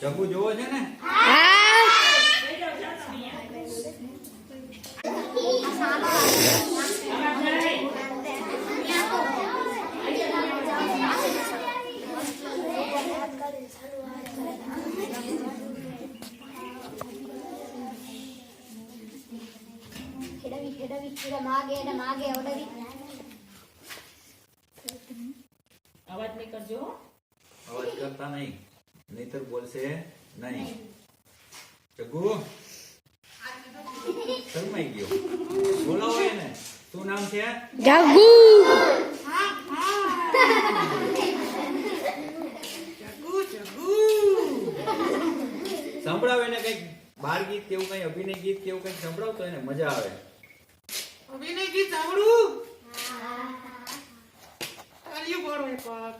જગુ જોવો છે ને? અવાજ નહીં કરજો. અવાજ કરતા નહીં, નહીતર બોલશે નહીં. જગુ શરમાઈ ગયો. બોલાવો એને. શું નામ છે? જગુ. સંભળાવો એને કઈક બાળ ગીત કેવું કઈ અભિનય ગીત કેવું કઈક સંભળાવ તો એને મજા આવે. અભિનય ગીત સાંભળું. તાળીઓ પાડો એકવાર.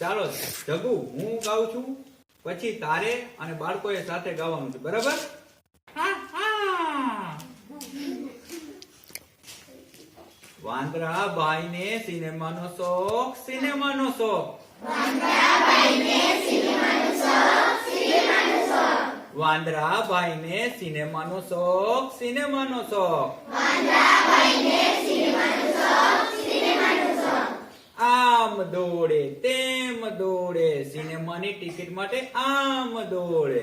ચાલો જગુ, હું ગાઉં છું, પછી તારે અને બાળકોએ સાથે ગાવાનું છે, બરાબર? હા હા. વાંદરાભાઈ ને સિનેમાનો શોખ, સિનેમાનો શોખ. વાંદરાભાઈ ને સિનેમાનો શોખ, સિનેમાનો શોખ. આમ દોડે તેમ દોડે, સિનેમાની ટિકિટ માટે આમ દોડે.